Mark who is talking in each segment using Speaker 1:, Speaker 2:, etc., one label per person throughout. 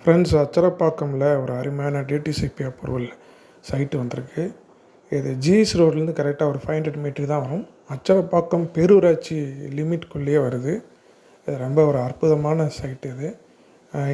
Speaker 1: Friends, அச்சரப்பாக்கமில் ஒரு அருமையான DTCP approval site வந்திருக்கு. இது ஜிஎஸ் ரோட்லேருந்து கரெக்டாக ஒரு 500 மீட்டர் தான் வரும். அச்சரப்பாக்கம் பேரூராட்சி லிமிட்குள்ளேயே வருது. இது ரொம்ப ஒரு அற்புதமான சைட்டு. இது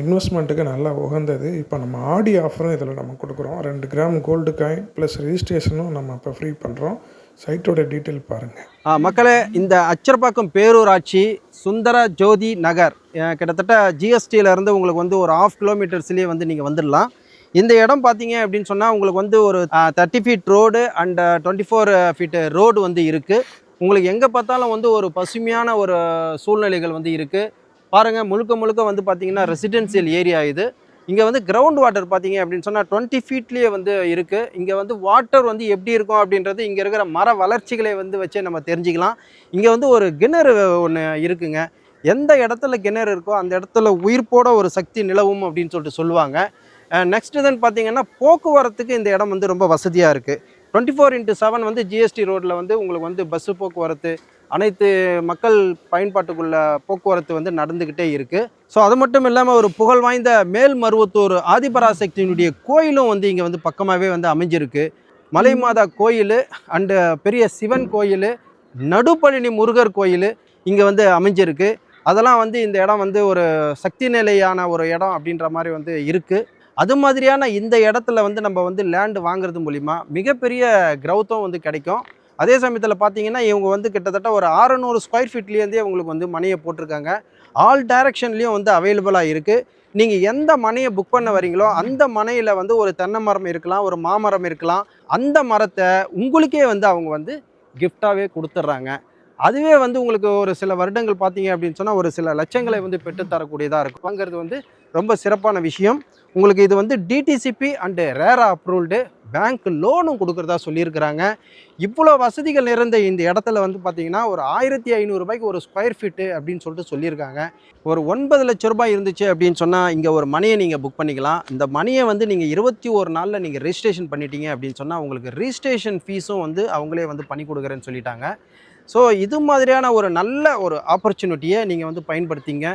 Speaker 1: இன்வெஸ்ட்மெண்ட்டுக்கு நல்லா உகந்தது. இப்போ நம்ம ஆடி ஆஃபரும் இதில் நம்ம கொடுக்குறோம். 2 கிராம் கோல்டு காயின் ப்ளஸ் ரெஜிஸ்ட்ரேஷனும் நம்ம இப்போ ஃப்ரீ பண்ணுறோம். சைட்டோட டீட்டெயில் பாருங்கள்.
Speaker 2: மக்களே, இந்த அச்சரப்பாக்கம் பேரூராட்சி சுந்தர ஜோதி நகர் கிட்டத்தட்ட ஜிஎஸ்டியிலேருந்து உங்களுக்கு வந்து ஒரு 1/2 கிலோமீட்டர்ஸ்லேயே வந்து நீங்கள் வந்துடலாம். இந்த இடம் பார்த்தீங்க அப்படின்னு சொன்னால் உங்களுக்கு வந்து ஒரு 30 feet road and 24 feet road வந்து இருக்குது. உங்களுக்கு எங்கே பார்த்தாலும் வந்து ஒரு பசுமையான ஒரு சூழ்நிலைகள் வந்து இருக்குது. பாருங்கள், முழுக்க முழுக்க வந்து பார்த்திங்கன்னா ரெசிடென்சியல் ஏரியா இது. இங்கே வந்து கிரவுண்ட் வாட்டர் பார்த்தீங்க அப்படின்னு சொன்னால் 20 ஃபீட்லேயே வந்து இருக்குது. இங்கே வந்து வாட்டர் வந்து எப்படி இருக்கும் அப்படின்றது இங்கே இருக்கிற மர வளர்ச்சிகளை வந்து வச்சே நம்ம தெரிஞ்சுக்கலாம். இங்கே வந்து ஒரு கிணறு ஒன்று இருக்குங்க. எந்த இடத்துல கிணறு இருக்கோ அந்த இடத்துல உயிர்ப்போட ஒரு சக்தி நிலவும் அப்படின்னு சொல்லுவாங்க. நெக்ஸ்ட் தென் பார்த்தீங்கன்னா போக்குவரத்துக்கு இந்த இடம் வந்து ரொம்ப வசதியாக இருக்குது. 24/7 வந்து ஜிஎஸ்டி ரோட்டில் வந்து உங்களுக்கு வந்து பஸ்ஸு போக்குவரத்து, அனைத்து மக்கள் பயன்பாட்டுக்குள்ள போக்குவரத்து வந்து நடந்துக்கிட்டே இருக்குது. ஸோ அது மட்டும் இல்லாமல் ஒரு புகழ் வாய்ந்த மேல்மருவத்தூர் ஆதிபராசக்தியினுடைய கோயிலும் வந்து இங்கே வந்து பக்கமாகவே வந்து அமைஞ்சிருக்கு. மலை மாதா கோயில் அண்டு பெரிய சிவன் கோயில், நடுப்பழனி முருகர் கோயில் இங்கே வந்து அமைஞ்சிருக்கு. அதெல்லாம் வந்து இந்த இடம் வந்து ஒரு சக்தி நிலையான ஒரு இடம் அப்படின்ற மாதிரி வந்து இருக்குது. அது மாதிரியான இந்த இடத்துல வந்து நம்ம வந்து லேண்டு வாங்குறது மூலிமா மிகப்பெரிய க்ரௌத்தும் வந்து கிடைக்கும். அதே சமயத்தில் பார்த்தீங்கன்னா இவங்க வந்து கிட்டத்தட்ட ஒரு 600 ஸ்கொயர் ஃபீட்லேருந்தே உங்களுக்கு வந்து மனையை போட்டிருக்காங்க. ஆல் டைரக்ஷன்லேயும் வந்து அவைலபிளாக இருக்குது. நீங்கள் எந்த மனையை புக் பண்ண வரீங்களோ அந்த மனையில் வந்து ஒரு தென்னை மரம் இருக்கலாம், ஒரு மாமரம் இருக்கலாம். அந்த மரத்தை உங்களுக்கே வந்து அவங்க வந்து கிஃப்டாகவே கொடுத்துட்றாங்க. அதுவே வந்து உங்களுக்கு ஒரு சில வருடங்கள் பார்த்தீங்க அப்படின்னு சொன்னால் ஒரு சில லட்சங்களை வந்து பெற்றுத்தரக்கூடியதாக இருக்கும். வாங்கிறது வந்து ரொம்ப சிறப்பான விஷயம். உங்களுக்கு இது வந்து DTCP and RERA approved bank லோனும் கொடுக்குறதா சொல்லியிருக்கிறாங்க. இவ்வளோ வசதிகள் நிறைந்த இந்த இடத்துல வந்து பார்த்தீங்கன்னா ஒரு 1500 ரூபாய்க்கு ஒரு ஸ்கொயர் ஃபீட்டு அப்படின்னு சொல்லியிருக்காங்க. ஒரு 9 லட்ச ரூபாய் இருந்துச்சு அப்படின்னு சொன்னால் இங்கே ஒரு மனையை நீங்கள் புக் பண்ணிக்கலாம். இந்த மனையை வந்து நீங்கள் 21 நாளில் நீங்கள் ரெஜிஸ்ட்ரேஷன் பண்ணிட்டீங்க அப்படின்னு சொன்னால் உங்களுக்கு ரிஜிஸ்ட்ரேஷன் ஃபீஸும் வந்து அவங்களே வந்து பண்ணி கொடுக்குறேன்னு சொல்லிட்டாங்க. ஸோ இது மாதிரியான ஒரு நல்ல ஒரு ஆப்பர்ச்சுனிட்டியை நீங்கள் வந்து பயன்படுத்திங்க.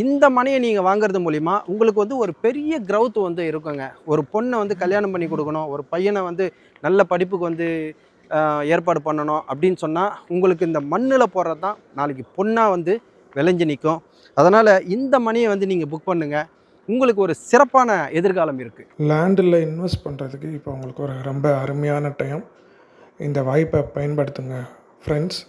Speaker 2: இந்த மனையை நீங்கள் வாங்குறது மூலிமா உங்களுக்கு வந்து ஒரு பெரிய க்ரௌத் வந்து இருக்குங்க. ஒரு பொண்ணை வந்து கல்யாணம் பண்ணி கொடுக்கணும், ஒரு பையனை வந்து நல்ல படிப்புக்கு வந்து ஏற்பாடு பண்ணணும் அப்படின்னு சொன்னால் உங்களுக்கு இந்த மண்ணில் போடுறது தான் நாளைக்கு பொண்ணாக வந்து விளைஞ்சு நிற்கும். அதனால் இந்த மனையை வந்து நீங்கள் புக் பண்ணுங்கள். உங்களுக்கு ஒரு சிறப்பான எதிர்காலம் இருக்குது.
Speaker 1: லேண்டில் இன்வெஸ்ட் பண்ணுறதுக்கு இப்போ உங்களுக்கு ஒரு ரொம்ப அருமையான டைம். இந்த வாய்ப்பை பயன்படுத்துங்க ஃப்ரெண்ட்ஸ்.